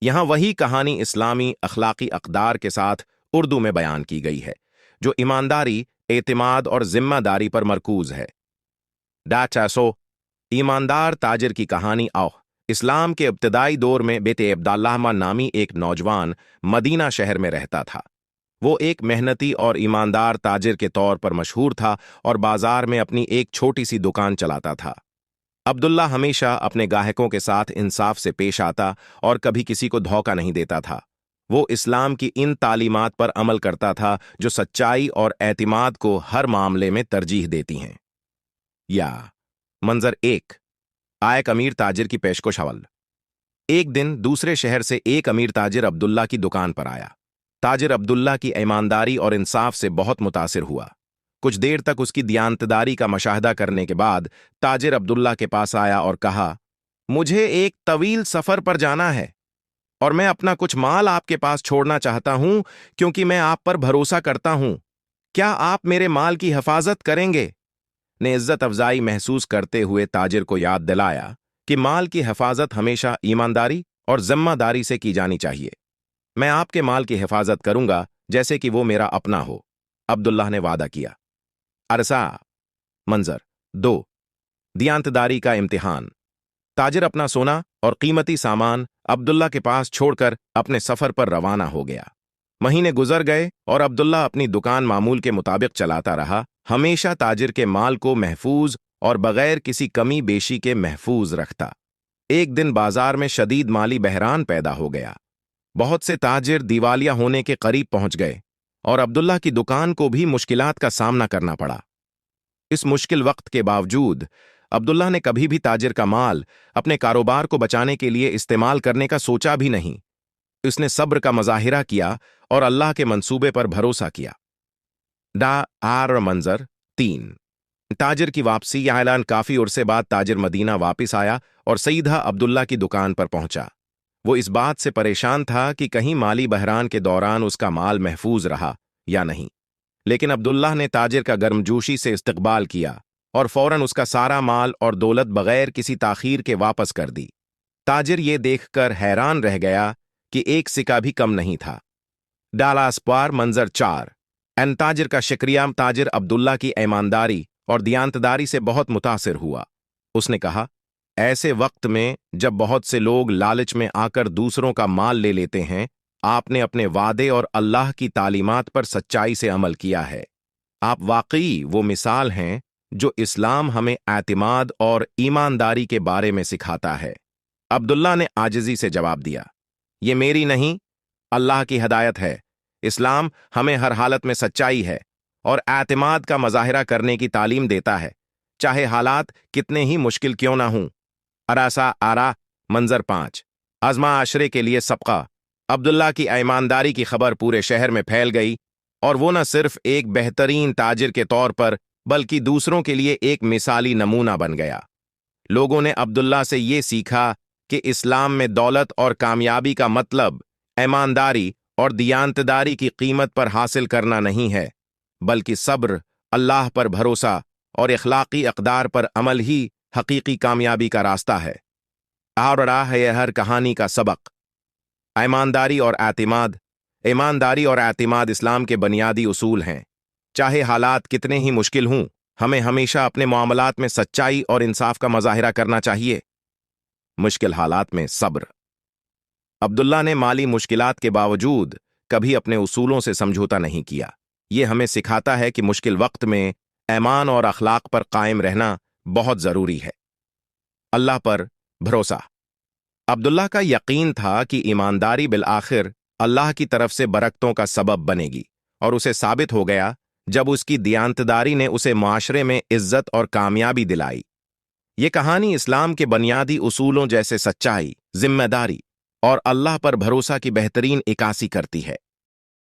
यहाँ वही कहानी इस्लामी अखलाकी अक़दार के साथ उर्दू में बयान की गई है, जो ईमानदारी, एतिमाद और जिम्मेदारी पर मरकूज है। डाचैसो ईमानदार ताजिर की कहानी। आओ, इस्लाम के इब्तदाई दौर में बेटे अब्दुल्लाह नामी एक नौजवान मदीना शहर में रहता था। वो एक मेहनती और ईमानदार ताजिर के तौर पर मशहूर था और बाजार में अपनी एक छोटी सी दुकान चलाता था। अब्दुल्ला हमेशा अपने गाहकों के साथ इंसाफ से पेश आता और कभी किसी को धोखा नहीं देता था। वो इस्लाम की इन तालीमात पर अमल करता था जो सच्चाई और एतिमाद को हर मामले में तरजीह देती हैं। या मंजर एक, आयक अमीर ताजिर की पेशकश हवल। एक दिन दूसरे शहर से एक अमीर ताजिर अब्दुल्ला की दुकान पर आया। ताजिर अब्दुल्ला की ईमानदारी और इंसाफ से बहुत मुतासिर हुआ। कुछ देर तक उसकी दियानतदारी का मशाहदा करने के बाद ताजिर अब्दुल्ला के पास आया और कहा, मुझे एक तवील सफर पर जाना है और मैं अपना कुछ माल आपके पास छोड़ना चाहता हूं क्योंकि मैं आप पर भरोसा करता हूं। क्या आप मेरे माल की हिफाजत करेंगे? ने इज्जत अफजाई महसूस करते हुए ताजिर को याद दिलाया कि माल की हिफाजत हमेशा ईमानदारी और जिम्मेदारी से की जानी चाहिए। मैं आपके माल की हिफाजत करूंगा जैसे कि वो मेरा अपना हो, अब्दुल्लाह ने वादा किया। अरसा मंजर दो, दियानतदारी का इम्तिहान। ताजिर अपना सोना और कीमती सामान अब्दुल्ला के पास छोड़कर अपने सफर पर रवाना हो गया। महीने गुजर गए और अब्दुल्ला अपनी दुकान मामूल के मुताबिक चलाता रहा, हमेशा ताजिर के माल को महफूज और बगैर किसी कमी बेशी के महफूज रखता। एक दिन बाजार में शदीद माली बहरान पैदा हो गया। बहुत से ताजिर दिवालिया होने के करीब पहुंच गए और अब्दुल्ला की दुकान को भी मुश्किलात का सामना करना पड़ा। इस मुश्किल वक्त के बावजूद अब्दुल्ला ने कभी भी ताजिर का माल अपने कारोबार को बचाने के लिए इस्तेमाल करने का सोचा भी नहीं। उसने सब्र का मजाहिरा किया और अल्लाह के मंसूबे पर भरोसा किया। मंजर तीन, ताजिर की वापसी या ऐलान। काफी उर्से बाद ताजिर मदीना वापस आया और सीधा अब्दुल्ला की दुकान पर पहुंचा। वो इस बात से परेशान था कि कहीं माली बहरान के दौरान उसका माल महफूज रहा या नहीं, लेकिन अब्दुल्लाह ने ताजिर का गर्मजोशी से इस्तकबाल किया और फौरन उसका सारा माल और दौलत बगैर किसी ताखीर के वापस कर दी। ताजिर ये देखकर हैरान रह गया कि एक सिक्का भी कम नहीं था। डालास्पार मंजर चार, एन ताजिर का शुक्रिया। ताजिर अब्दुल्ला की ईमानदारी और दियानतदारी से बहुत मुतासिर हुआ। उसने कहा, ऐसे वक्त में जब बहुत से लोग लालच में आकर दूसरों का माल ले लेते हैं, आपने अपने वादे और अल्लाह की तालीमात पर सच्चाई से अमल किया है। आप वाकई वो मिसाल हैं जो इस्लाम हमें एतिमाद और ईमानदारी के बारे में सिखाता है। अब्दुल्ला ने आजिज़ी से जवाब दिया, ये मेरी नहीं, अल्लाह की हिदायत है। इस्लाम हमें हर हालत में सच्चाई है और एतिमाद का मजाहिरा करने की तालीम देता है, चाहे हालात कितने ही मुश्किल क्यों ना हों। अरासा आरा मंजर पांच, आज़मा आशरे के लिए सबका। अब्दुल्ला की ईमानदारी की खबर पूरे शहर में फैल गई और वो न सिर्फ एक बेहतरीन ताजिर के तौर पर बल्कि दूसरों के लिए एक मिसाली नमूना बन गया। लोगों ने अब्दुल्ला से ये सीखा कि इस्लाम में दौलत और कामयाबी का मतलब ईमानदारी और दियानतदारी की कीमत पर हासिल करना नहीं है, बल्कि सब्र, अल्लाह पर भरोसा और इखलाकी अक़दार पर अमल ही हकीकी कामयाबी का रास्ता है। और रहा है हर कहानी का सबक। ईमानदारी और एतिमाद। ईमानदारी और एतिमाद इस्लाम के बुनियादी उसूल हैं। चाहे हालात कितने ही मुश्किल हों, हमें हमेशा अपने मामलात में सच्चाई और इंसाफ का मजाहिरा करना चाहिए। मुश्किल हालात में सब्र। अब्दुल्ला ने माली मुश्किलात के बावजूद कभी अपने उसूलों से समझौता नहीं किया। ये हमें सिखाता है कि मुश्किल वक्त में ईमान और अखलाक पर कायम रहना बहुत जरूरी है। अल्लाह पर भरोसा। अब्दुल्ला का यकीन था कि ईमानदारी बिल आखिर अल्लाह की तरफ से बरकतों का सबब बनेगी, और उसे साबित हो गया जब उसकी दियानतदारी ने उसे माशरे में इज्जत और कामयाबी दिलाई। ये कहानी इस्लाम के बुनियादी उसूलों जैसे सच्चाई, जिम्मेदारी और अल्लाह पर भरोसा की बेहतरीन इक्कासी करती है।